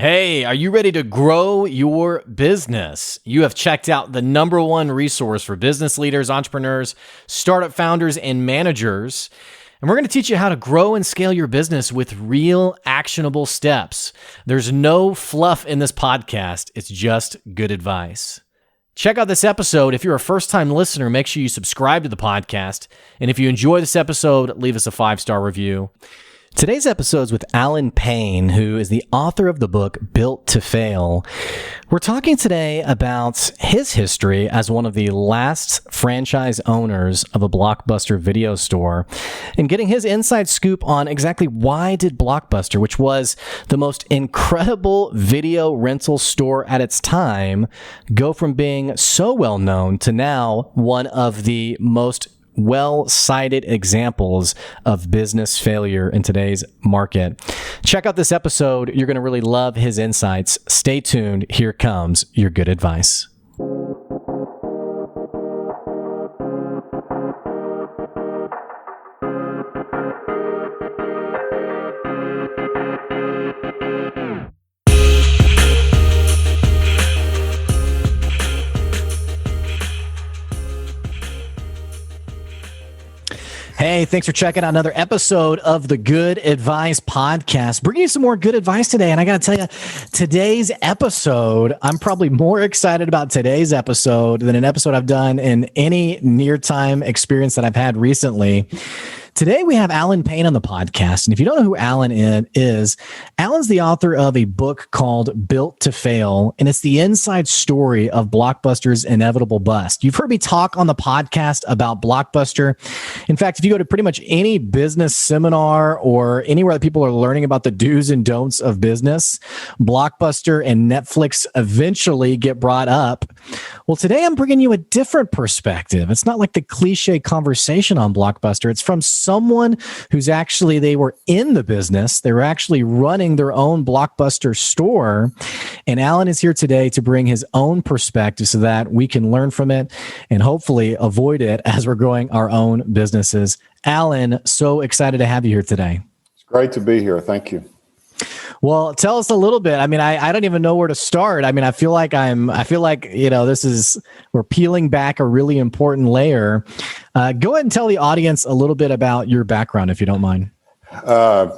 Hey, are you ready to grow your business? You have checked out the #1 resource for business leaders, entrepreneurs, startup founders, and managers. And we're going to teach you how to grow and scale your business with real actionable steps. There's no fluff in this podcast. It's just good advice. Check out this episode. If you're a first-time listener, make sure you subscribe to the podcast. And if you enjoy this episode, leave us a 5-star review. Today's episode is with Payne, who is the author of the book Built to Fail. We're talking today about his history as one of the last franchise owners of a Blockbuster video store and getting his inside scoop on exactly why did Blockbuster, which was the most incredible video rental store at its time, go from being so well known to now one of the most well-cited examples of business failure in today's market. Check out this episode. You're going to really love his insights. Stay tuned. Here comes your good advice. Hey, thanks for checking out another episode of the Good Advice Podcast. Bringing you some more good advice today. And I got to tell you, today's episode, I'm probably more excited about today's episode than an episode I've done in any near-time experience that I've had recently. Today, we have Payne on the podcast. And if you don't know who Alan is, Alan's the author of a book called Built to Fail, and it's the inside story of Blockbuster's inevitable bust. You've heard me talk on the podcast about Blockbuster. In fact, if you go to pretty much any business seminar or anywhere that people are learning about the do's and don'ts of business, Blockbuster and Netflix eventually get brought up. Well, today I'm bringing you a different perspective. It's not like the cliche conversation on Blockbuster. It's from someone who's actually, they were in the business. They were actually running their own Blockbuster store. And Alan is here today to bring his own perspective so that we can learn from it and hopefully avoid it as we're growing our own businesses. Alan, so excited to have you here today. It's great to be here. Thank you. Well, tell us a little bit. I mean, I don't even know where to start. I mean, I feel like, we're peeling back a really important layer. Go ahead and tell the audience a little bit about your background, if you don't mind. I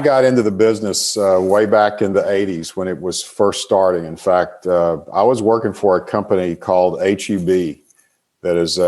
got into the business way back in the 80s when it was first starting. In fact, I was working for a company called HEB that is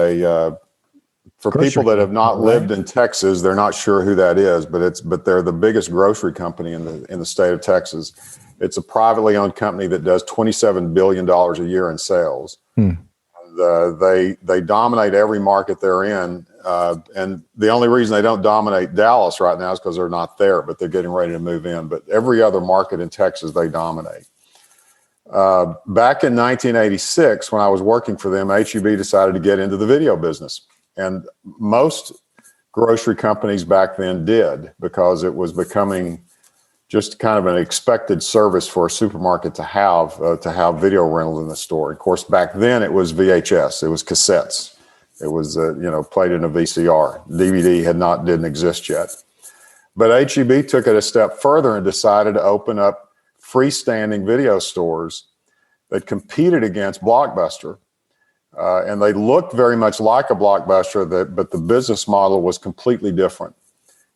for people that have not lived in Texas, they're not sure who that is, but they're the biggest grocery company in the state of Texas. It's a privately owned company that does $27 billion a year in sales. They dominate every market they're in, and the only reason they don't dominate Dallas right now is because they're not there, but they're getting ready to move in. But every other market in Texas, they dominate. Back in 1986, when I was working for them, HEB decided to get into the video business. And most grocery companies back then did, because it was becoming just kind of an expected service for a supermarket to have video rental in the store. Of course, back then it was VHS, it was cassettes, it was played in a VCR. DVD didn't exist yet. But HEB took it a step further and decided to open up freestanding video stores that competed against Blockbuster. And they looked very much like a Blockbuster, but the business model was completely different.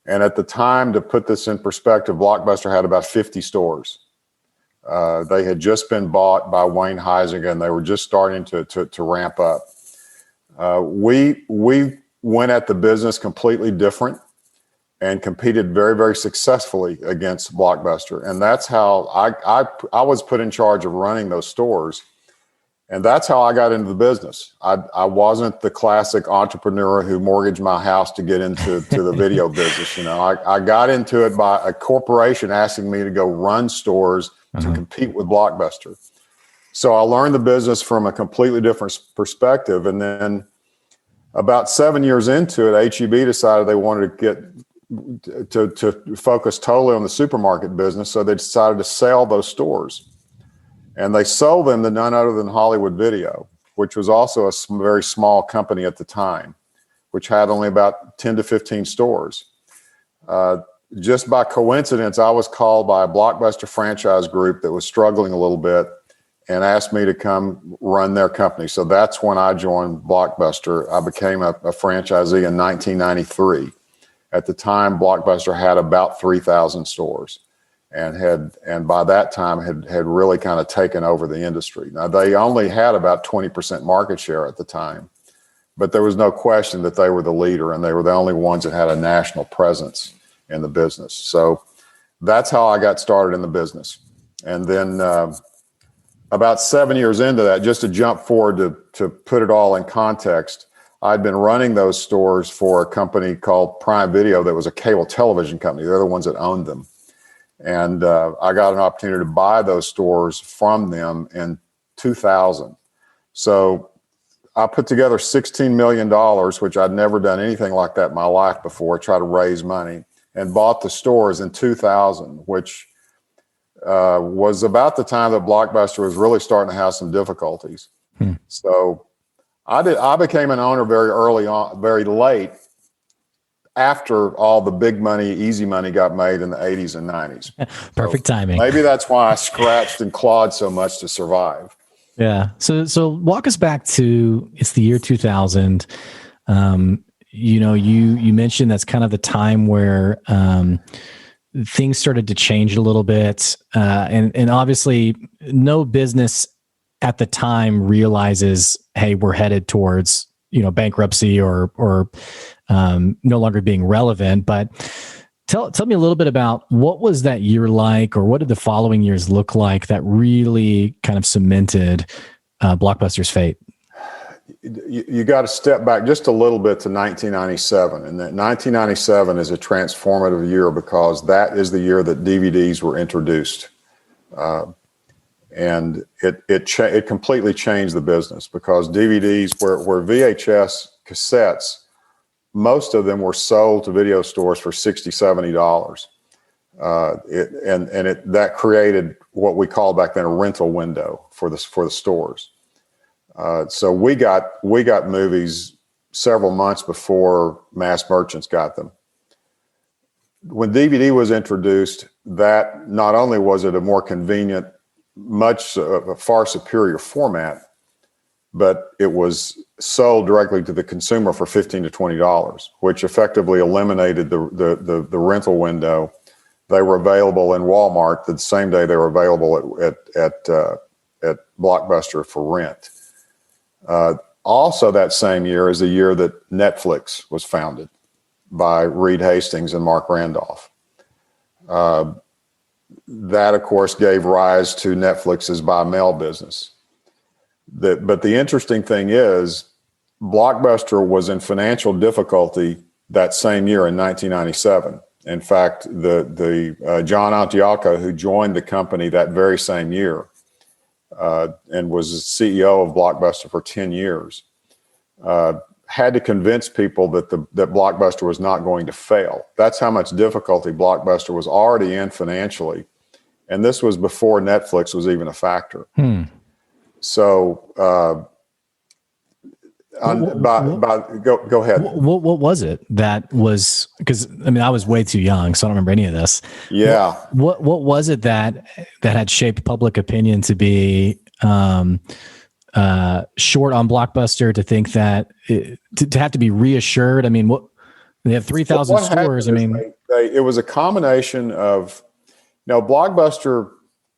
And at the time, to put this in perspective, Blockbuster had about 50 stores. They had just been bought by Wayne Huizenga, and they were just starting to ramp up. We went at the business completely different and competed very, very successfully against Blockbuster. And that's how I was put in charge of running those stores. And that's how I got into the business. I wasn't the classic entrepreneur who mortgaged my house to get into the video business. I got into it by a corporation asking me to go run stores to compete with Blockbuster. So I learned the business from a completely different perspective. And then about 7 years into it, HEB decided they wanted to focus totally on the supermarket business. So they decided to sell those stores. And they sold them to none other than Hollywood Video, which was also a very small company at the time, which had only about 10 to 15 stores. just by coincidence, I was called by a Blockbuster franchise group that was struggling a little bit and asked me to come run their company. So that's when I joined Blockbuster. I became a franchisee in 1993. At the time, Blockbuster had about 3,000 stores, and by that time had really kind of taken over the industry. Now, they only had about 20% market share at the time, but there was no question that they were the leader, and they were the only ones that had a national presence in the business. So that's how I got started in the business. And then about 7 years into that, just to jump forward to put it all in context, I'd been running those stores for a company called Prime Video that was a cable television company. They're the ones that owned them. And I got an opportunity to buy those stores from them in 2000. So I put together $16 million, which I'd never done anything like that in my life before, try to raise money, and bought the stores in 2000, which was about the time that Blockbuster was really starting to have some difficulties. So I became an owner very early on, very late, after all the big money, easy money got made in the 80s and 90s. Perfect timing. Maybe that's why I scratched and clawed so much to survive. Yeah. So walk us back to, it's the year 2000. You mentioned that's kind of the time where things started to change a little bit. And obviously no business at the time realizes, hey, we're headed towards, bankruptcy or no longer being relevant. But tell me a little bit about what was that year like, or what did the following years look like that really kind of cemented Blockbuster's fate? You got to step back just a little bit to 1997. And that 1997 is a transformative year because that is the year that DVDs were introduced. And it completely changed the business because DVDs, where VHS cassettes, most of them were sold to video stores for $60, $70. That created what we called back then a rental window for the stores. So we got movies several months before mass merchants got them. When DVD was introduced, that not only was it a more convenient, a far superior format, but it was sold directly to the consumer for $15 to $20, which effectively eliminated the rental window. They were available in Walmart the same day they were available at Blockbuster for rent. Also that same year is the year that Netflix was founded by Reed Hastings and Mark Randolph. That, of course, gave rise to Netflix's buy-mail business. But the interesting thing is, Blockbuster was in financial difficulty that same year in 1997. In fact, the John Antioco, who joined the company that very same year and was CEO of Blockbuster for 10 years, had to convince people that Blockbuster was not going to fail. That's how much difficulty Blockbuster was already in financially. And this was before Netflix was even a factor. So, go ahead. What was it that was, because I was way too young, so I don't remember any of this. Yeah. What was it that had shaped public opinion to be short on Blockbuster, to think that to have to be reassured? They have 3,000 stores. It was a combination of, Blockbuster,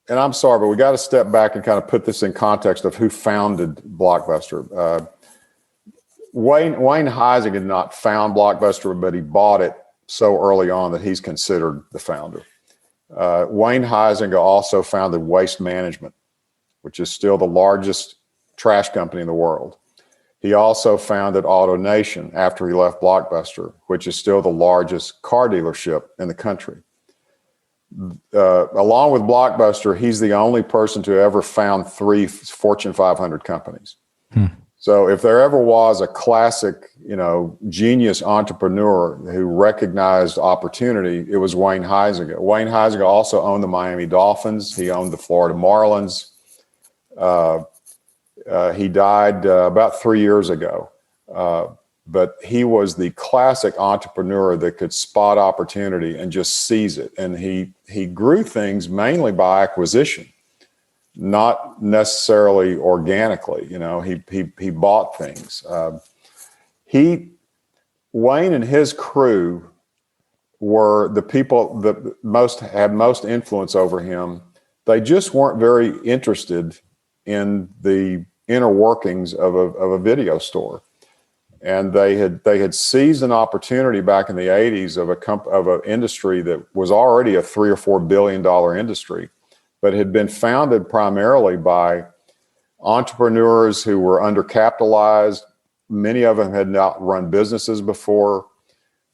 and I'm sorry, but we got to step back and kind of put this in context of who founded Blockbuster. Wayne Huizenga did not found Blockbuster, but he bought it so early on that he's considered the founder. Wayne Huizenga also founded Waste Management, which is still the largest trash company in the world. He also founded AutoNation after he left Blockbuster, which is still the largest car dealership in the country. Along with Blockbuster, he's the only person to ever found 3 Fortune 500 companies. So if there ever was a classic, genius entrepreneur who recognized opportunity, it was Wayne Huizenga. Wayne Huizenga also owned the Miami Dolphins. He owned the Florida Marlins. He died about 3 years ago. but he was the classic entrepreneur that could spot opportunity and just seize it. And he grew things mainly by acquisition, not necessarily organically. He bought things. Wayne and his crew were the people that had most influence over him. They just weren't very interested in the inner workings of a video store. And they had seized an opportunity back in the 80s of an industry that was already a $3 or $4 billion industry, but had been founded primarily by entrepreneurs who were undercapitalized. Many of them had not run businesses before.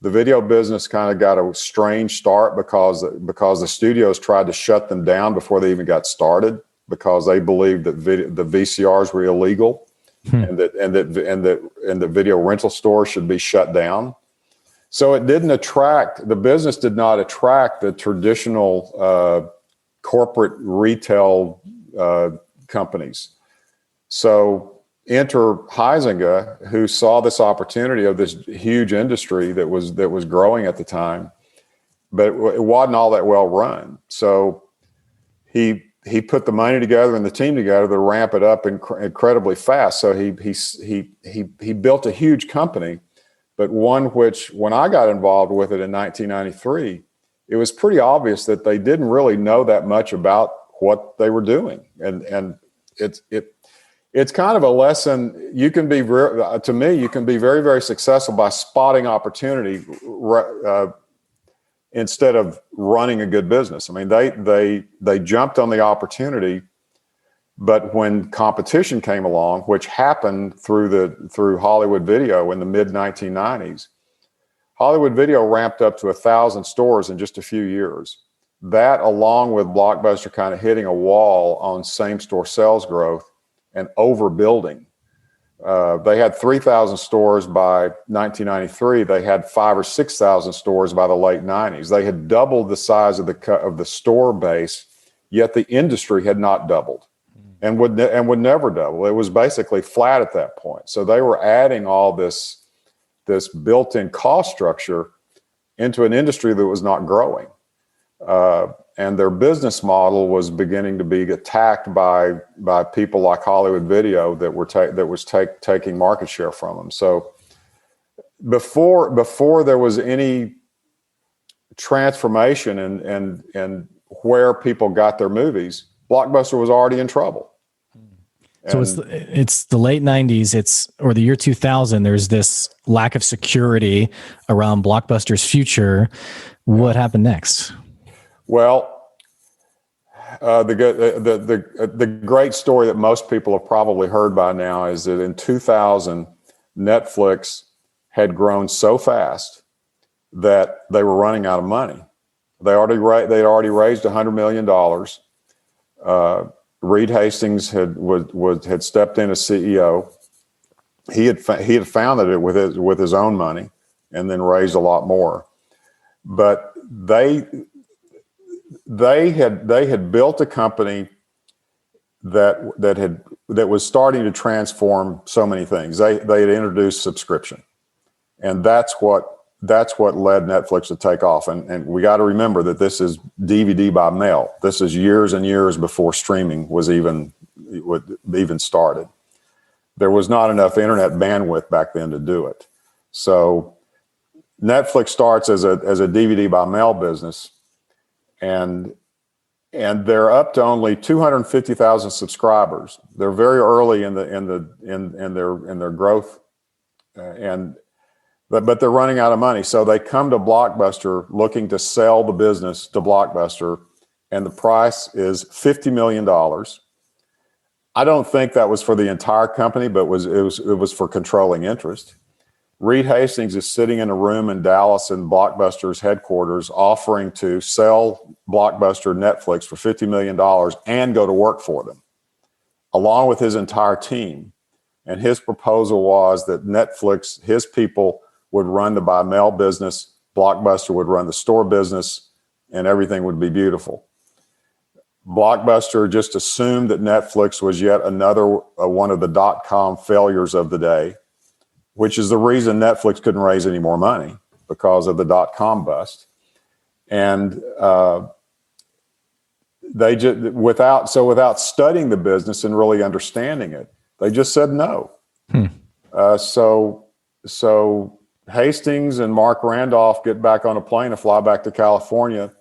The video business kind of got a strange start because the studios tried to shut them down before they even got started, because they believed that the VCRs were illegal. And that video rental stores should be shut down. So the business did not attract the traditional corporate retail companies. So enter Huizinga, who saw this opportunity of this huge industry that was growing at the time, but it wasn't all that well run. So he put the money together and the team together to ramp it up incredibly fast. So he built a huge company, but one which, when I got involved with it in 1993, it was pretty obvious that they didn't really know that much about what they were doing. And it's kind of a lesson. You can be very, very successful by spotting opportunity instead of running a good business. I mean, they jumped on the opportunity, but when competition came along, which happened through Hollywood Video in the mid 1990s, Hollywood Video ramped up to 1,000 stores in just a few years. That, along with Blockbuster kind of hitting a wall on same-store sales growth and overbuilding. They had 3,000 stores by 1993. They had 5,000 or 6,000 stores by the late 90s. They had doubled the size of the store base, yet the industry had not doubled, and would never double. It was basically flat at that point. So they were adding all this built-in cost structure into an industry that was not growing, and their business model was beginning to be attacked by people like Hollywood Video that was taking market share from them. So before there was any transformation and where people got their movies, Blockbuster was already in trouble. So it's the late 90s, or the year 2000. There's this lack of security around Blockbuster's future. What happened next? Well, the great story that most people have probably heard by now is that in 2000, Netflix had grown so fast that they were running out of money. They'd already raised $100 million. Reed Hastings had stepped in as CEO. He had founded it with his own money, and then raised a lot more. But they had built a company that was starting to transform so many things. They had introduced subscription, and that's what led Netflix to take off. And we got to remember that this is DVD by mail. This is years and years before streaming was even started. There was not enough internet bandwidth back then to do it. So Netflix starts as a DVD by mail business, and they're up to only 250,000 subscribers. They're very early in their growth, but they're running out of money. So they come to Blockbuster looking to sell the business to Blockbuster, and the price is $50 million. I don't think that was for the entire company, but it was for controlling interest. Reed Hastings is sitting in a room in Dallas in Blockbuster's headquarters offering to sell Blockbuster Netflix for $50 million and go to work for them, along with his entire team. And his proposal was that Netflix, his people, would run the by mail business, Blockbuster would run the store business, and everything would be beautiful. Blockbuster just assumed that Netflix was yet another one of the .com failures of the day, which is the reason Netflix couldn't raise any more money because of the .com bust. And they just without studying the business and really understanding it, they just said no. So Hastings and Mark Randolph get back on a plane and fly back to California.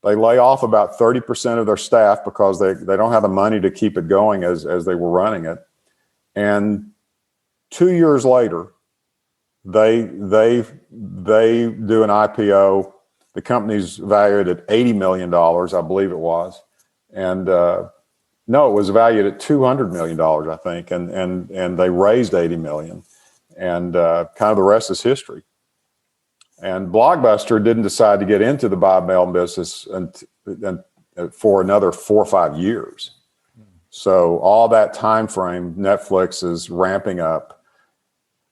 They lay off about 30% of their staff because they don't have the money to keep it going as they were running it. And 2 years later, they do an IPO. The company's valued at $80 million, I believe it was. And no, it was valued at $200 million, I think. And they raised $80 million. And kind of the rest is history. And Blockbuster didn't decide to get into the buy mail business for another 4 or 5 years. So all that time frame, Netflix is ramping up.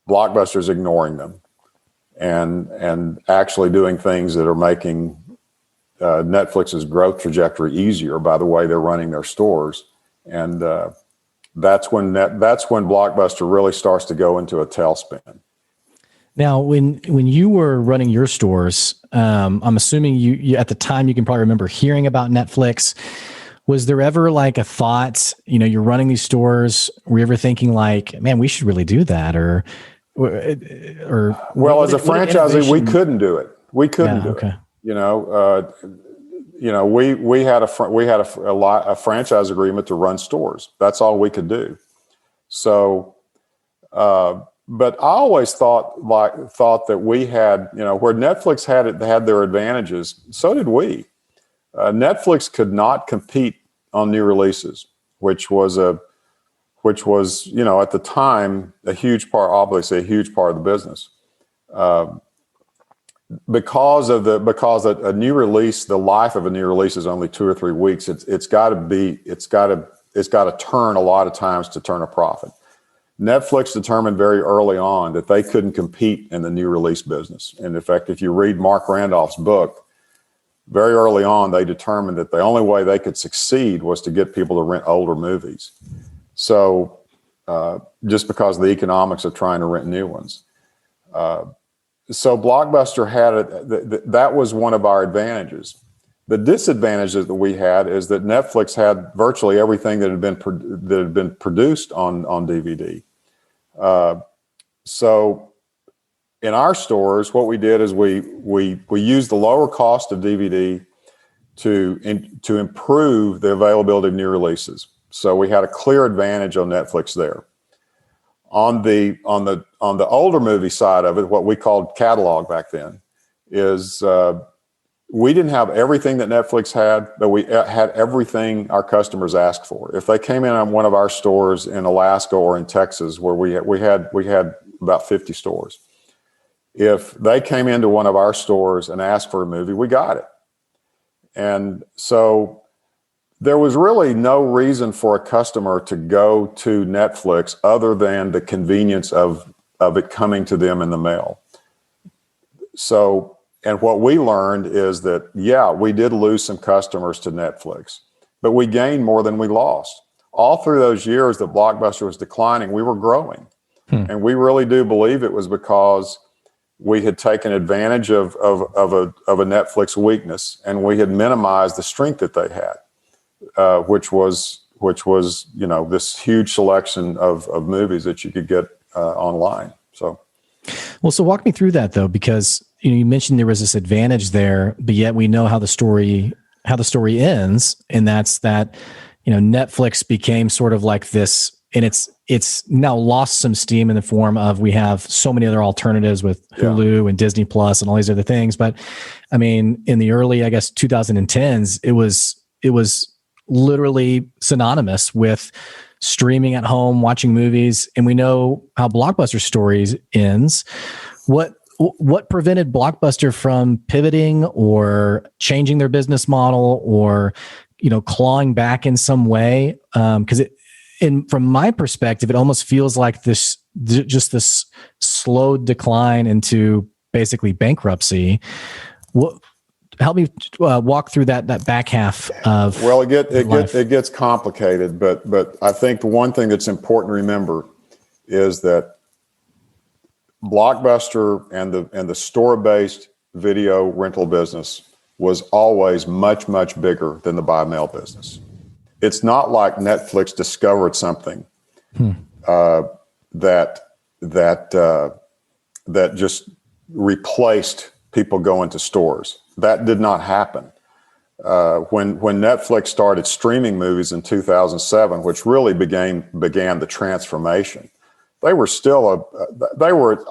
Blockbuster's ignoring them, and actually doing things that are making Netflix's growth trajectory easier by the way they're running their stores. And that's when Blockbuster really starts to go into a tailspin. Now, when you were running your stores, I'm assuming you at the time you can probably remember hearing about Netflix. Was there ever like a thought, you're running these stores, were you ever thinking like, man, we should really do that? Or well, as a franchisee, we couldn't do it. We couldn't do it. We had a franchise agreement to run stores. That's all we could do. So, but I always thought that we had, where Netflix had their advantages, so did we. Netflix could not compete on new releases, which was at the time obviously a huge part of the business. Because a new release, the life of a new release is only 2 or 3 weeks. It's got to turn a lot of times to turn a profit. Netflix determined very early on that they couldn't compete in the new release business. And in fact, if you read Mark Randolph's book, very early on, they determined that the only way they could succeed was to get people to rent older movies. So just because of the economics of trying to rent new ones. So Blockbuster had it. That was one of our advantages. The disadvantage that we had is that Netflix had virtually everything that had been produced on DVD. So in our stores, what we did is we used the lower cost of DVD to improve the availability of new releases. So we had a clear advantage on Netflix there. On the older movie side of it, what we called catalog back then, is we didn't have everything that Netflix had, but we had everything our customers asked for. If they came in on one of our stores in Alaska or in Texas, where we had about 50 stores, if they came into one of our stores and asked for a movie, we got it. And so there was really no reason for a customer to go to Netflix other than the convenience of it coming to them in the mail. So, and what we learned is that, we did lose some customers to Netflix, but we gained more than we lost. All through those years that Blockbuster was declining, we were growing. And we really do believe it was because we had taken advantage of a Netflix weakness, and we had minimized the strength that they had, which was this huge selection of movies that you could get online. So walk me through that though, because you mentioned there was this advantage there, but yet we know how the story ends, and that's that Netflix became sort of like this, and it's now lost some steam in the form of we have so many other alternatives with Hulu and Disney Plus and all these other things. But I mean, in the early, I guess 2010s, it was literally synonymous with streaming at home, watching movies, and we know how Blockbuster stories ends. What prevented Blockbuster from pivoting or changing their business model or clawing back in some way? Because from my perspective, it almost feels like this slow decline into basically bankruptcy. Help me walk through that back half of. Well, it gets complicated, but I think the one thing that's important to remember is that Blockbuster and the store-based video rental business was always much, much bigger than the buy mail business. It's not like Netflix discovered something that just replaced people going to stores. That did not happen. When Netflix started streaming movies in 2007, which really began the transformation, they were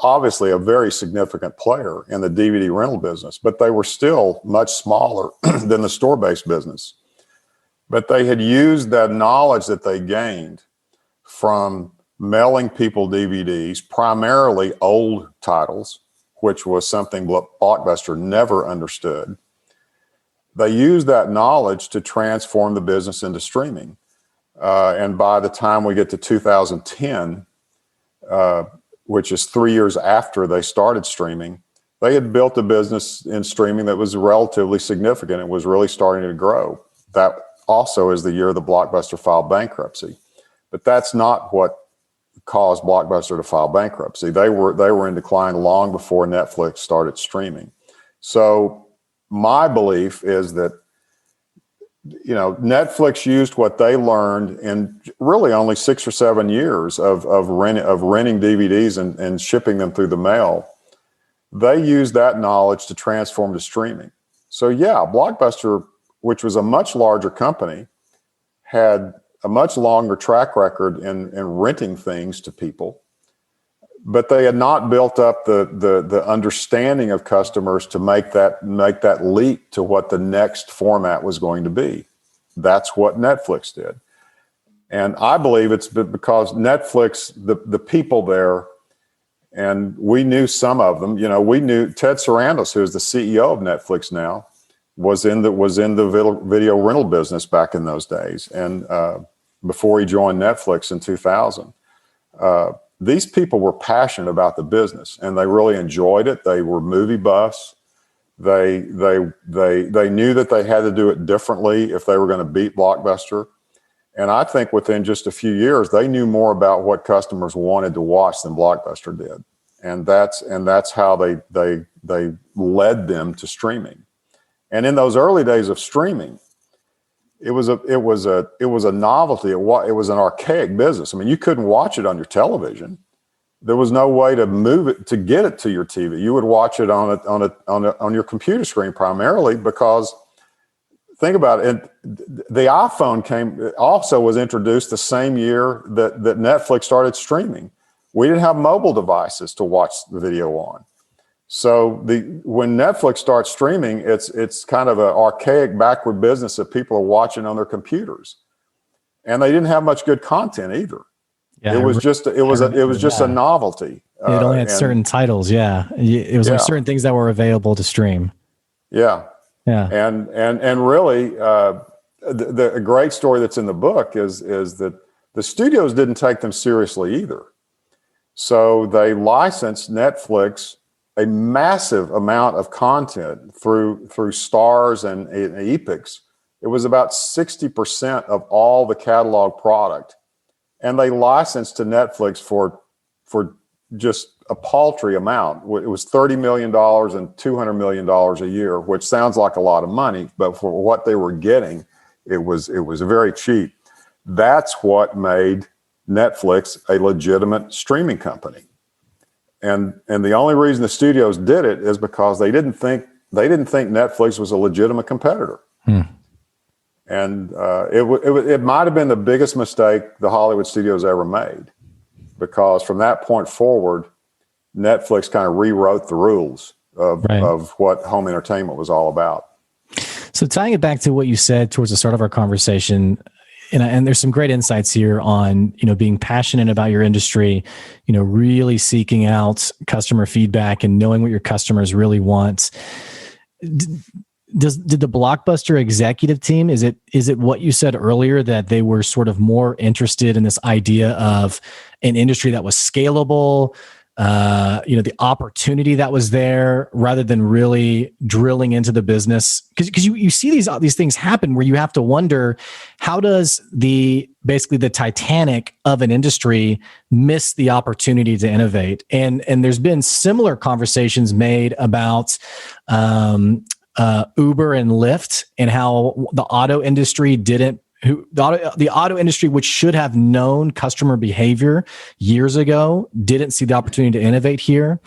obviously a very significant player in the DVD rental business, but they were still much smaller than the store-based business. But they had used that knowledge that they gained from mailing people DVDs, primarily old titles, which was something Blockbuster never understood. They used that knowledge to transform the business into streaming. And by the time we get to 2010, which is 3 years after they started streaming, they had built a business in streaming that was relatively significant and was really starting to grow. That also is the year the Blockbuster filed bankruptcy. But that's not what caused Blockbuster to file bankruptcy. They were in decline long before Netflix started streaming. So my belief is that, Netflix used what they learned in really only 6 or 7 years of renting DVDs and shipping them through the mail. They used that knowledge to transform to streaming. So yeah, Blockbuster, which was a much larger company, had a much longer track record in renting things to people, but they had not built up the understanding of customers to make that leap to what the next format was going to be. That's what Netflix did. And I believe it's because Netflix, the people there, and we knew some of them, we knew Ted Sarandos, who is the CEO of Netflix now, was in the video rental business back in those days. And before he joined Netflix in 2000, these people were passionate about the business and they really enjoyed it. They were movie buffs. They knew that they had to do it differently if they were going to beat Blockbuster. And I think within just a few years, they knew more about what customers wanted to watch than Blockbuster did. And that's how they led them to streaming. And in those early days of streaming, it was a novelty. It was an archaic business. I mean, you couldn't watch it on your television. There was no way to move it to get it to your TV. You would watch it on your computer screen primarily, because think about it. The iPhone was introduced the same year that Netflix started streaming. We didn't have mobile devices to watch the video on. So when Netflix starts streaming, it's kind of an archaic, backward business that people are watching on their computers, and they didn't have much good content either. Yeah, it was just a novelty. It only had certain titles. Yeah, it was like certain things that were available to stream. Yeah, yeah, and really, the great story that's in the book is that the studios didn't take them seriously either. So they licensed Netflix a massive amount of content through Stars and Epix. It was about 60% of all the catalog product. And they licensed to Netflix for just a paltry amount. It was $30 million and $200 million a year, which sounds like a lot of money, but for what they were getting, it was very cheap. That's what made Netflix a legitimate streaming company. And the only reason the studios did it is because they didn't think Netflix was a legitimate competitor. And it might have been the biggest mistake the Hollywood studios ever made, because from that point forward, Netflix kind of rewrote the rules of what home entertainment was all about. So tying it back to what you said towards the start of our conversation, and there's some great insights here on, being passionate about your industry, really seeking out customer feedback and knowing what your customers really want. Did the Blockbuster executive team, is it what you said earlier, that they were sort of more interested in this idea of an industry that was scalable, the opportunity that was there rather than really drilling into the business? Because you see these things happen where you have to wonder, how does basically the Titanic of an industry miss the opportunity to innovate? And there's been similar conversations made about Uber and Lyft, and how the auto industry the auto industry, which should have known customer behavior years ago, didn't see the opportunity to innovate here. And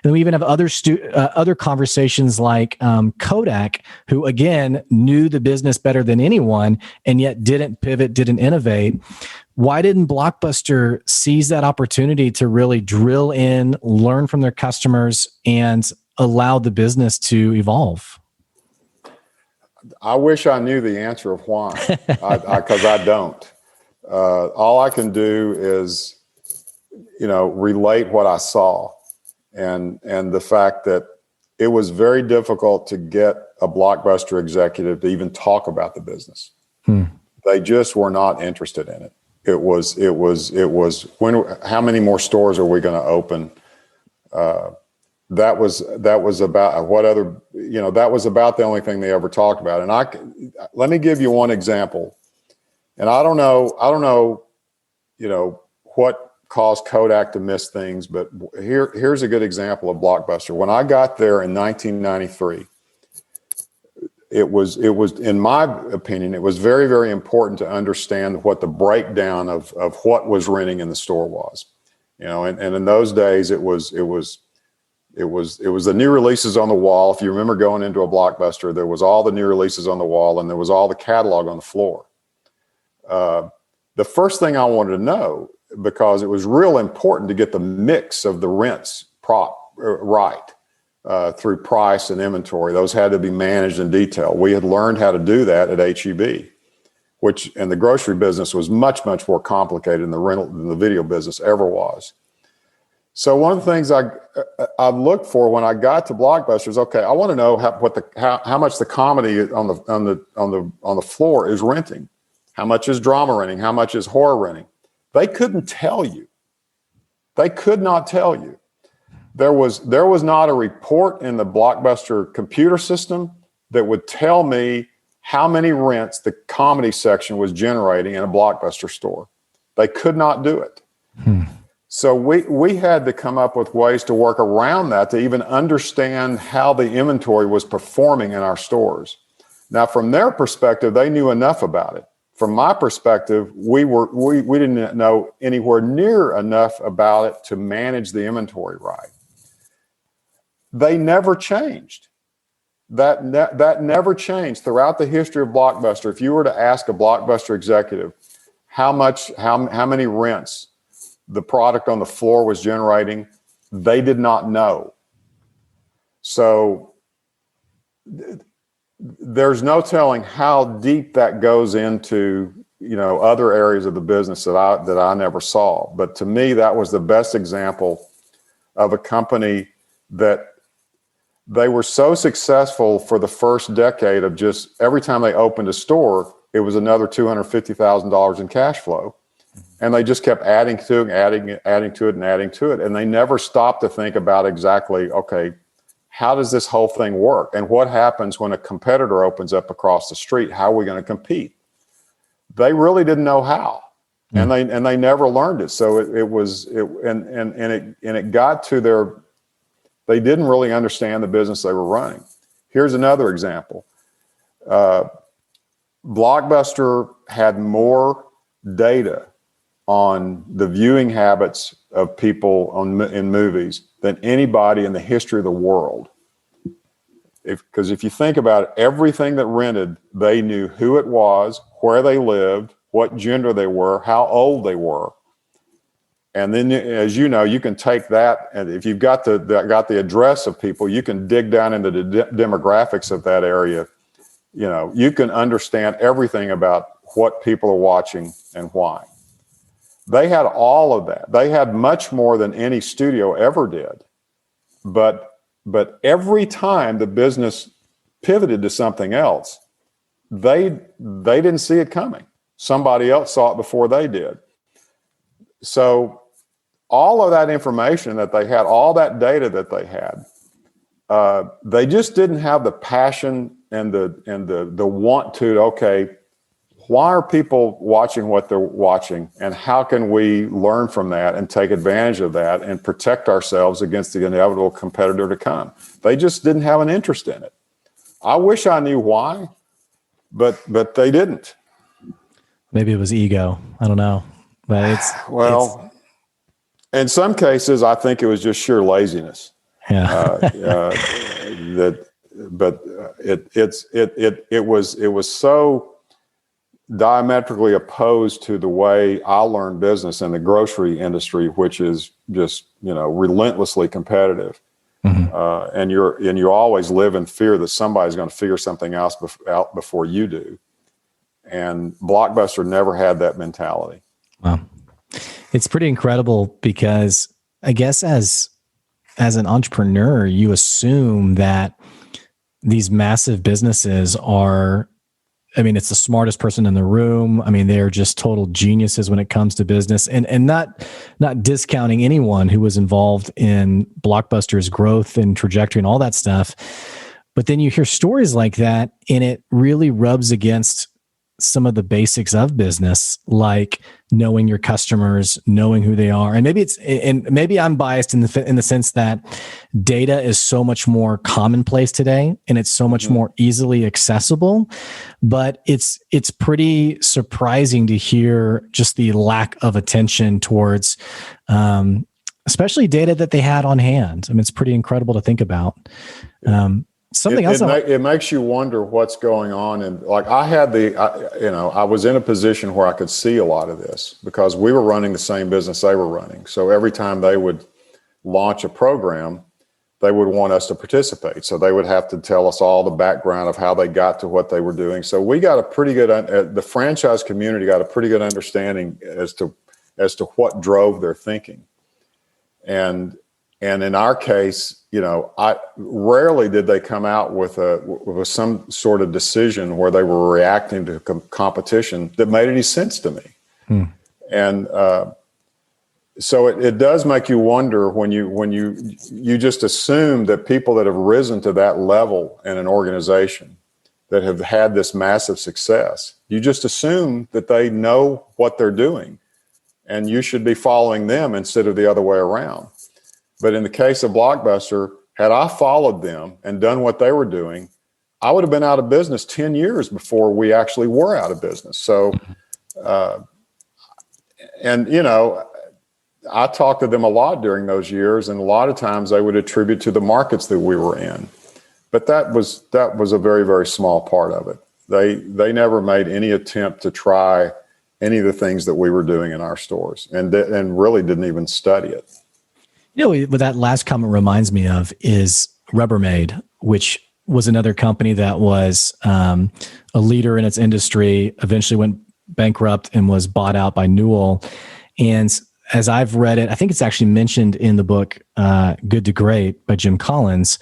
then we even have other conversations like Kodak, who again knew the business better than anyone, and yet didn't pivot, didn't innovate. Why didn't Blockbuster seize that opportunity to really drill in, learn from their customers, and allow the business to evolve? I wish I knew the answer of why, because I don't. All I can do is, relate what I saw, and the fact that it was very difficult to get a Blockbuster executive to even talk about the business. They just were not interested in it. It was how many more stores are we going to open? That was about what other, that was about the only thing they ever talked about. And let me give you one example. And I don't know, what caused Kodak to miss things, but here's a good example of Blockbuster. When I got there in 1993, it was, in my opinion, it was very, very important to understand what the breakdown of what was renting in the store was, and in those days it was the new releases on the wall. If you remember going into a Blockbuster, there was all the new releases on the wall, and there was all the catalog on the floor. The first thing I wanted to know, because it was real important to get the mix of the rents right through price and inventory. Those had to be managed in detail. We had learned how to do that at HEB, and the grocery business was much, much more complicated than the video business ever was. So one of the things I looked for when I got to Blockbuster is, okay, I want to know how much the comedy on the floor is renting, how much is drama renting, how much is horror renting. They couldn't tell you. They could not tell you. There was not a report in the Blockbuster computer system that would tell me how many rents the comedy section was generating in a Blockbuster store. They could not do it. So we had to come up with ways to work around that to even understand how the inventory was performing in our stores. Now, from their perspective, they knew enough about it. From my perspective, we didn't know anywhere near enough about it to manage the inventory right. They never changed. That never changed throughout the history of Blockbuster. If you were to ask a Blockbuster executive how many rents the product on the floor was generating, they did not know. So there's no telling how deep that goes into, other areas of the business that I never saw. But to me, that was the best example of a company that they were so successful for the first decade of just every time they opened a store, it was another $250,000 in cash flow. And they just kept adding to it, adding to it. And they never stopped to think about exactly, okay, how does this whole thing work? And what happens when a competitor opens up across the street? How are we going to compete? They really didn't know how. And they never learned it. So it got to they didn't really understand the business they were running. Here's another example. Blockbuster had more data on the viewing habits of people in movies than anybody in the history of the world. Because if you think about it, everything that rented, they knew who it was, where they lived, what gender they were, how old they were. And then, as you know, you can take that, and if you've got the address of people, you can dig down into the demographics of that area. You can understand everything about what people are watching and why. They had all of that. They had much more than any studio ever did. But every time the business pivoted to something else, they didn't see it coming. Somebody else saw it before they did. So all of that information that they had, all that data that they had, they just didn't have the passion and the want to, okay, why are people watching what they're watching, and how can we learn from that and take advantage of that and protect ourselves against the inevitable competitor to come? They just didn't have an interest in it. I wish I knew why, but they didn't. Maybe it was ego. I don't know, but in some cases, I think it was just sheer laziness. Yeah. It was so diametrically opposed to the way I learned business in the grocery industry, which is just, relentlessly competitive. Mm-hmm. And you always live in fear that somebody's going to figure something else out before you do. And Blockbuster never had that mentality. Wow. It's pretty incredible because I guess as an entrepreneur, you assume that these massive businesses are, it's the smartest person in the room. They're just total geniuses when it comes to business, and not discounting anyone who was involved in Blockbuster's growth and trajectory and all that stuff. But then you hear stories like that, and it really rubs against some of the basics of business, like knowing your customers, knowing who they are. And maybe I'm biased in the sense that data is so much more commonplace today, and it's so much more easily accessible. But it's pretty surprising to hear just the lack of attention towards, especially data that they had on hand. It's pretty incredible to think about. It makes you wonder what's going on. And like I was in a position where I could see a lot of this because we were running the same business they were running. So every time they would launch a program, they would want us to participate. So they would have to tell us all the background of how they got to what they were doing. So we got a pretty good, the franchise community got a pretty good understanding as to what drove their thinking. And in our case, I rarely did they come out with some sort of decision where they were reacting to competition that made any sense to me. And so it does make you wonder when you just assume that people that have risen to that level in an organization that have had this massive success, you just assume that they know what they're doing, and you should be following them instead of the other way around. But in the case of Blockbuster, had I followed them and done what they were doing, I would have been out of business 10 years before we actually were out of business. So, I talked to them a lot during those years, and a lot of times they would attribute to the markets that we were in. But that was a very, very small part of it. They never made any attempt to try any of the things that we were doing in our stores, and really didn't even study it. What that last comment reminds me of is Rubbermaid, which was another company that was a leader in its industry, eventually went bankrupt and was bought out by Newell. And as I've read it, I think it's actually mentioned in the book Good to Great by Jim Collins,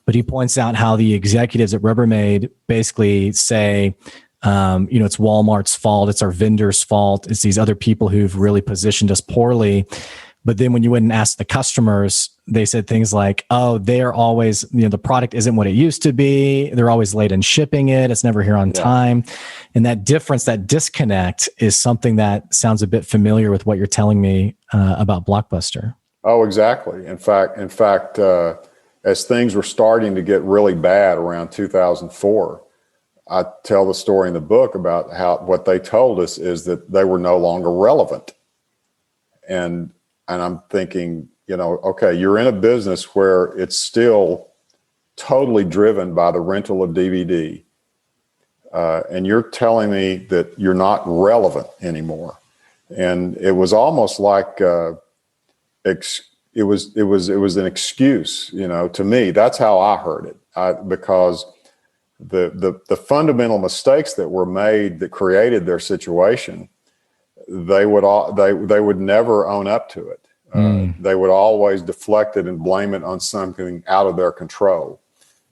but he points out how the executives at Rubbermaid basically say, it's Walmart's fault, it's our vendors' fault, it's these other people who've really positioned us poorly. But then when you went and asked the customers, they said things like, oh, they're always, the product isn't what it used to be. They're always late in shipping it. It's never here on time. And that difference, that disconnect is something that sounds a bit familiar with what you're telling me about Blockbuster. Oh, exactly. In fact, as things were starting to get really bad around 2004, I tell the story in the book about how what they told us is that they were no longer relevant. And I'm thinking, okay, you're in a business where it's still totally driven by the rental of DVD. And you're telling me that you're not relevant anymore. And it was almost like it was an excuse, to me. That's how I heard it. Because the fundamental mistakes that were made that created their situation, they would never own up to it. They would always deflect it and blame it on something out of their control.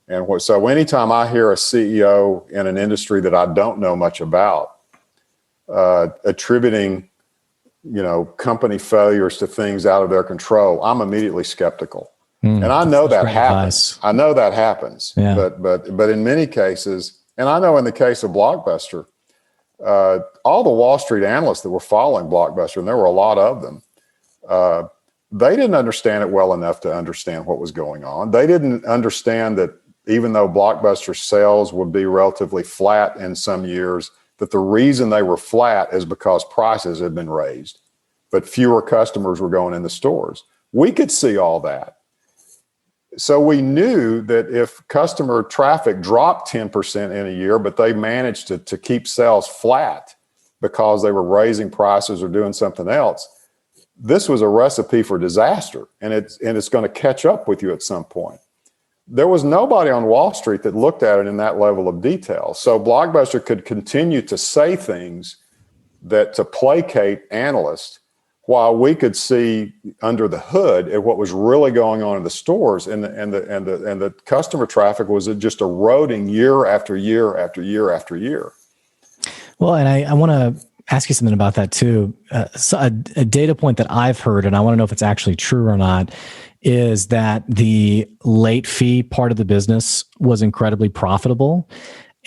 And so anytime I hear a CEO in an industry that I don't know much about attributing company failures to things out of their control, I'm immediately skeptical. And I know that happens. I know that happens. Yeah. But in many cases, and I know in the case of Blockbuster, all the Wall Street analysts that were following Blockbuster, and there were a lot of them, they didn't understand it well enough to understand what was going on. They didn't understand that even though Blockbuster sales would be relatively flat in some years, that the reason they were flat is because prices had been raised, but fewer customers were going in the stores. We could see all that. So we knew that if customer traffic dropped 10% in a year, but they managed to keep sales flat because they were raising prices or doing something else, this was a recipe for disaster, and it's going to catch up with you at some point. There was nobody on Wall Street that looked at it in that level of detail. So Blockbuster could continue to say things to placate analysts, while we could see under the hood at what was really going on in the stores, and the customer traffic was just eroding year after year after year after year. Well, and I want to ask you something about that too. So a data point that I've heard, and I want to know if it's actually true or not, is that the late fee part of the business was incredibly profitable.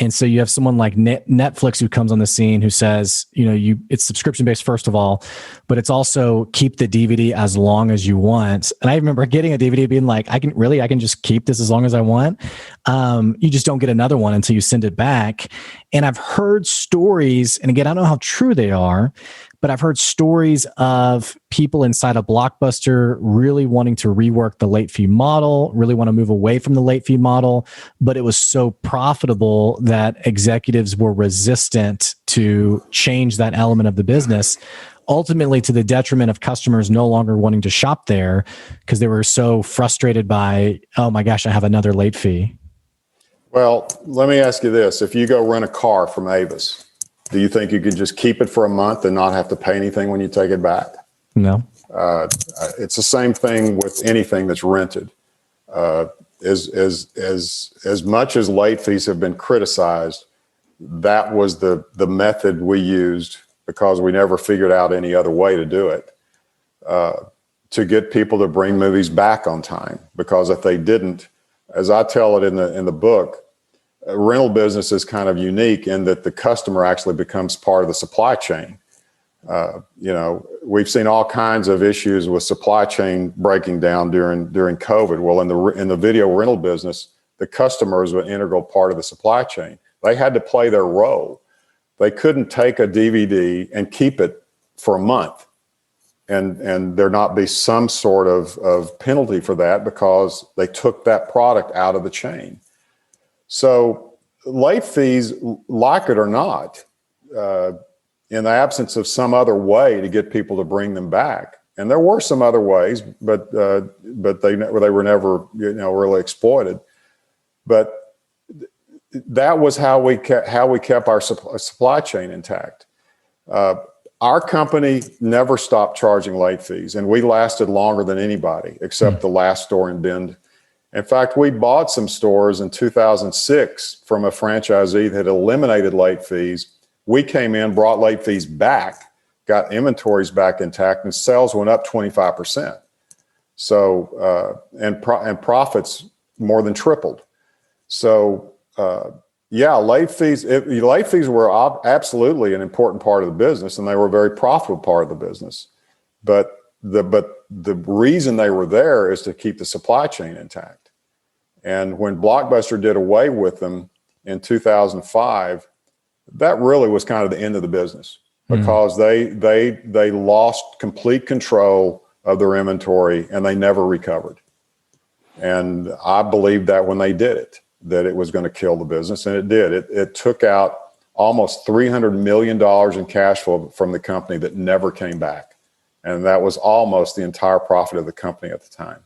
And so you have someone like Netflix who comes on the scene who says, it's subscription based, first of all, but it's also keep the DVD as long as you want. And I remember getting a DVD being like, I can just keep this as long as I want. You just don't get another one until you send it back. And I've heard stories, and again, I don't know how true they are, but I've heard stories of people inside a Blockbuster really wanting to rework the late fee model, really want to move away from the late fee model, but it was so profitable that executives were resistant to change that element of the business, ultimately to the detriment of customers no longer wanting to shop there because they were so frustrated by, oh my gosh, I have another late fee. Well, let me ask you this. If you go rent a car from Avis, do you think you could just keep it for a month and not have to pay anything when you take it back? No. It's the same thing with anything that's rented. As much as late fees have been criticized, that was the method we used because we never figured out any other way to do it, to get people to bring movies back on time. Because if they didn't, as I tell it in the book, a rental business is kind of unique in that the customer actually becomes part of the supply chain. We've seen all kinds of issues with supply chain breaking down during COVID. Well, in the video rental business, the customer is an integral part of the supply chain. They had to play their role. They couldn't take a DVD and keep it for a month and there not be some sort of penalty for that because they took that product out of the chain. So late fees, like it or not, in the absence of some other way to get people to bring them back, and there were some other ways, but they were never really exploited. But that was how we kept our supply chain intact. Our company never stopped charging late fees, and we lasted longer than anybody except the last store in Bend. In fact, we bought some stores in 2006 from a franchisee that had eliminated late fees. We came in, brought late fees back, got inventories back intact, and sales went up 25%. So, and profits more than tripled. So, late fees were absolutely an important part of the business, and they were a very profitable part of the business. But the reason they were there is to keep the supply chain intact. And when Blockbuster did away with them in 2005, that really was kind of the end of the business because they lost complete control of their inventory and they never recovered. And I believed that when they did it, that it was going to kill the business, and it did. It took out almost $300 million in cash flow from the company that never came back. And that was almost the entire profit of the company at the time.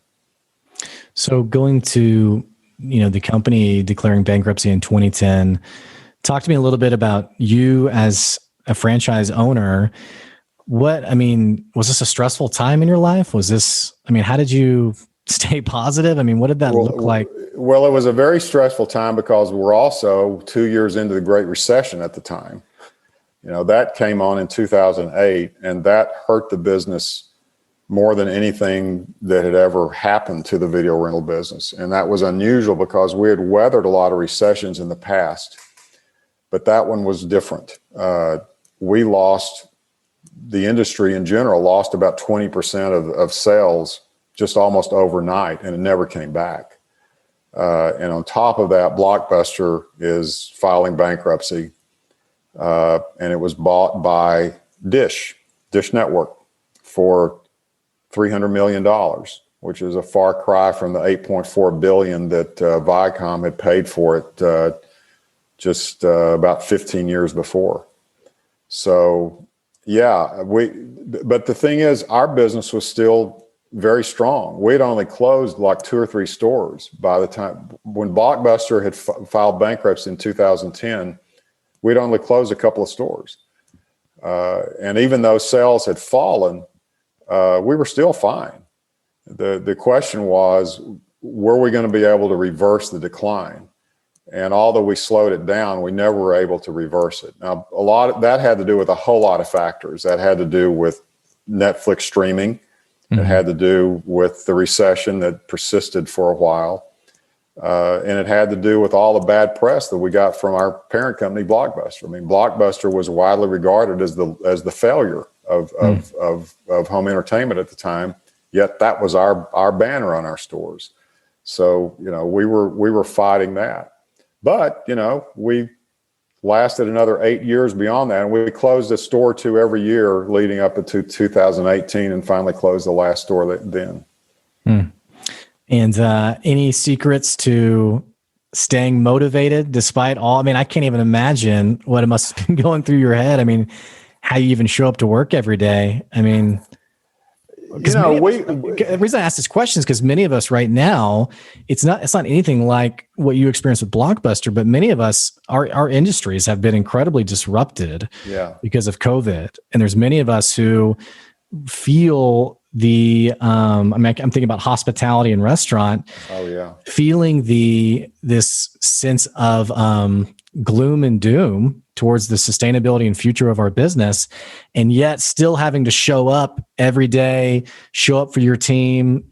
So going to, the company declaring bankruptcy in 2010, talk to me a little bit about you as a franchise owner. Was this a stressful time in your life? How did you stay positive? What did that look like? Well, it was a very stressful time because we're also 2 years into the Great Recession at the time. That came on in 2008, and that hurt the business more than anything that had ever happened to the video rental business. And that was unusual because we had weathered a lot of recessions in the past, but that one was different. The industry in general lost about 20% of sales just almost overnight, and it never came back. And on top of that, Blockbuster is filing bankruptcy, and it was bought by Dish Network, for $300 million, which is a far cry from the $8.4 billion that Viacom had paid for it just about 15 years before. So, but the thing is, our business was still very strong. We had only closed like 2 or 3 stores by the time when Blockbuster had filed bankruptcy in 2010. We'd only closed a couple of stores, and even though sales had fallen, we were still fine. The question was, were we going to be able to reverse the decline? And although we slowed it down, we never were able to reverse it. Now, a lot of that had to do with a whole lot of factors. That had to do with Netflix streaming. Mm-hmm. It had to do with the recession that persisted for a while. And it had to do with all the bad press that we got from our parent company, Blockbuster. I mean, Blockbuster was widely regarded as the failure of home entertainment at the time. Yet that was our banner on our stores. So, we were fighting that. But, we lasted another 8 years beyond that. And we closed a store or 2 every year leading up into 2018 and finally closed the last store then. And any secrets to staying motivated despite all? I mean, I can't even imagine what it must have been going through your head. I mean, how you even show up to work every day. I mean, the reason I ask this question is because many of us right now, it's not anything like what you experienced with Blockbuster, but many of us, our industries have been incredibly disrupted because of COVID. And there's many of us who feel I'm thinking about hospitality and restaurant. Oh yeah. Feeling this sense of gloom and doom towards the sustainability and future of our business, and yet still having to show up every day, show up for your team,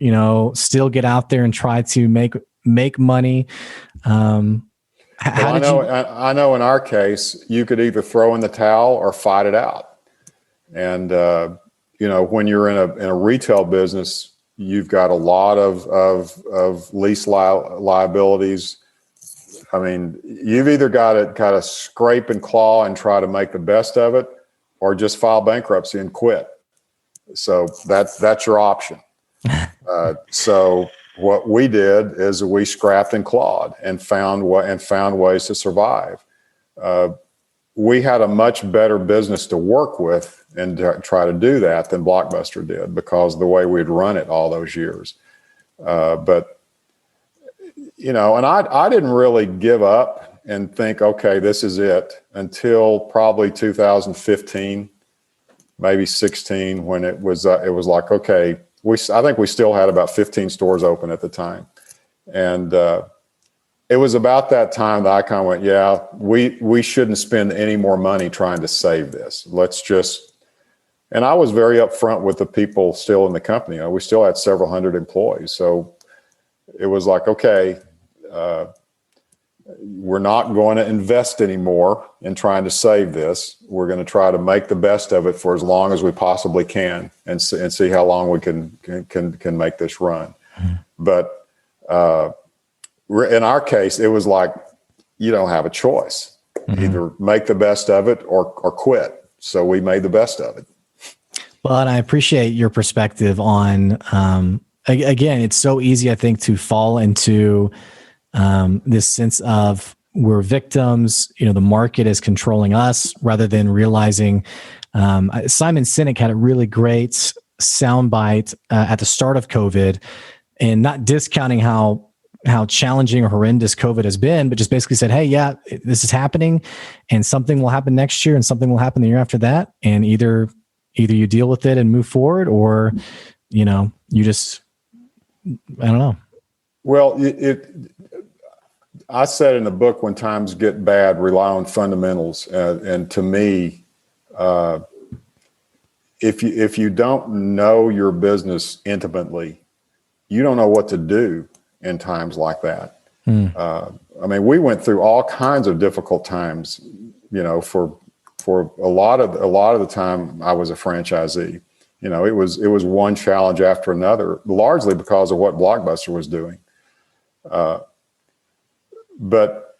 still get out there and try to make money. I know in our case, you could either throw in the towel or fight it out. And, when you're in a retail business, you've got a lot of lease liabilities. I mean, you've either got to kind of scrape and claw and try to make the best of it, or just file bankruptcy and quit. So that's your option. So what we did is we scrapped and clawed and found ways to survive. We had a much better business to work with and to try to do that than Blockbuster did because of the way we'd run it all those years. But and I didn't really give up and think, okay, this is it, until probably 2015, maybe 16, when it was like, okay, I think we still had about 15 stores open at the time. And it was about that time that I kind of went, yeah, we shouldn't spend any more money trying to save this. And I was very upfront with the people still in the company. We still had several hundred employees. So it was like, okay, we're not going to invest anymore in trying to save this. We're going to try to make the best of it for as long as we possibly can, and see how long we can make this run. Mm-hmm. But in our case, it was like, you don't have a choice. Mm-hmm. Either make the best of it or quit. So we made the best of it. Well, and I appreciate your perspective on, again, it's so easy, I think, to fall into this sense of we're victims, the market is controlling us, rather than realizing, Simon Sinek had a really great soundbite at the start of COVID, and not discounting how challenging or horrendous COVID has been, but just basically said, hey, yeah, this is happening, and something will happen next year and something will happen the year after that. And either you deal with it and move forward, or, you just, I don't know. Well, I said in the book, when times get bad, rely on fundamentals. And to me, If you don't know your business intimately, you don't know what to do in times like that. I mean, we went through all kinds of difficult times, for a lot of the time I was a franchisee. It was one challenge after another, largely because of what Blockbuster was doing. But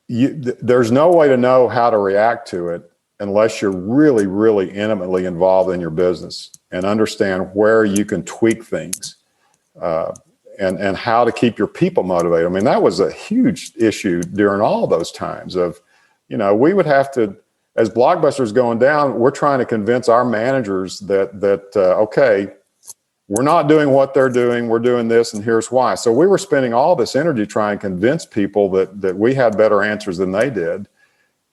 there's no way to know how to react to it unless you're really, really intimately involved in your business and understand where you can tweak things, and how to keep your people motivated. I mean, that was a huge issue during all those times of, we would have to, as Blockbuster's going down, we're trying to convince our managers that okay, we're not doing what they're doing, we're doing this, and here's why. So we were spending all this energy trying to convince people that we had better answers than they did.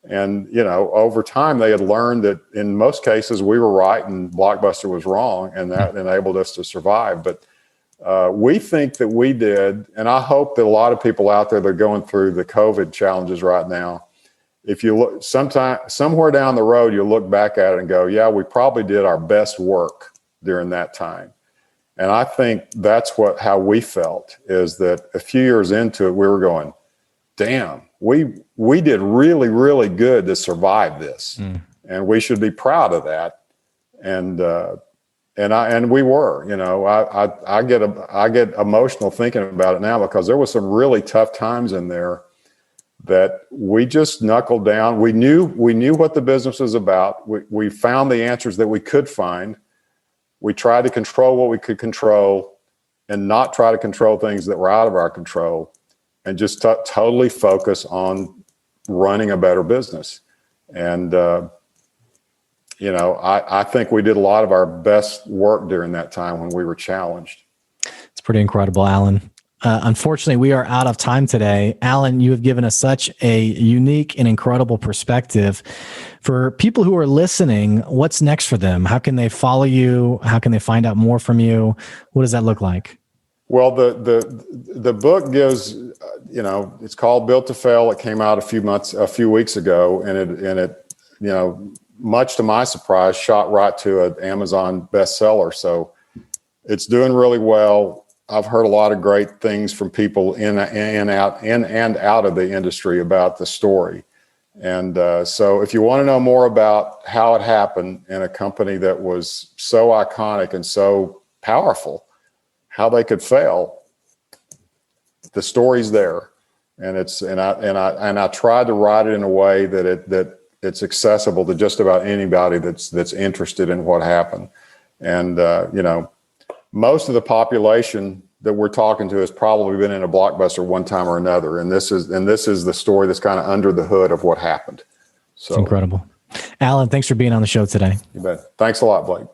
And, over time, they had learned that in most cases we were right and Blockbuster was wrong, and that enabled us to survive. But we think that we did, and I hope that a lot of people out there that are going through the COVID challenges right now, if you look somewhere down the road, you'll look back at it and go, yeah, we probably did our best work during that time. And I think that's how we felt, is that a few years into it, we were going, damn, we did really, really good to survive this. And we should be proud of that. And we were, I get emotional thinking about it now, because there was some really tough times in there that we just knuckled down. We knew what the business was about. We found the answers that we could find. We tried to control what we could control and not try to control things that were out of our control, and just totally focus on running a better business. And, I think we did a lot of our best work during that time when we were challenged. It's pretty incredible, Alan. Unfortunately, we are out of time today. Alan, you have given us such a unique and incredible perspective. For people who are listening, what's next for them? How can they follow you? How can they find out more from you? What does that look like? Well, the book gives, it's called Built to Fail. It came out a few weeks ago, and it, much to my surprise, shot right to an Amazon bestseller. So it's doing really well. I've heard a lot of great things from people in and out of the industry about the story. And so if you want to know more about how it happened in a company that was so iconic and so powerful, how they could fail, the story's there. And I tried to write it in a way that it's accessible to just about anybody that's interested in what happened. And most of the population that we're talking to has probably been in a Blockbuster one time or another. And this is the story that's kind of under the hood of what happened. So it's incredible. Alan, thanks for being on the show today. You bet. Thanks a lot, Blake.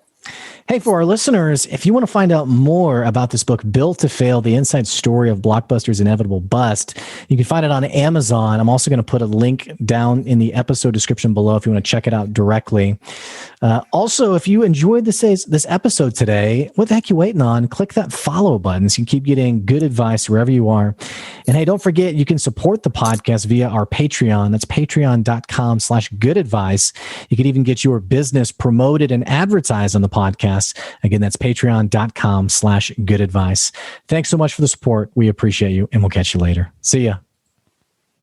Hey, for our listeners, if you want to find out more about this book, Built to Fail, The Inside Story of Blockbuster's Inevitable Bust, you can find it on Amazon. I'm also going to put a link down in the episode description below if you want to check it out directly. Also, if you enjoyed this episode today, what the heck are you waiting on? Click that follow button so you can keep getting good advice wherever you are. And hey, don't forget, you can support the podcast via our Patreon. That's patreon.com/goodadvice. You can even get your business promoted and advertised on the podcast. Again, that's patreon.com/goodadvice. Thanks so much for the support. We appreciate you, and we'll catch you later. See ya.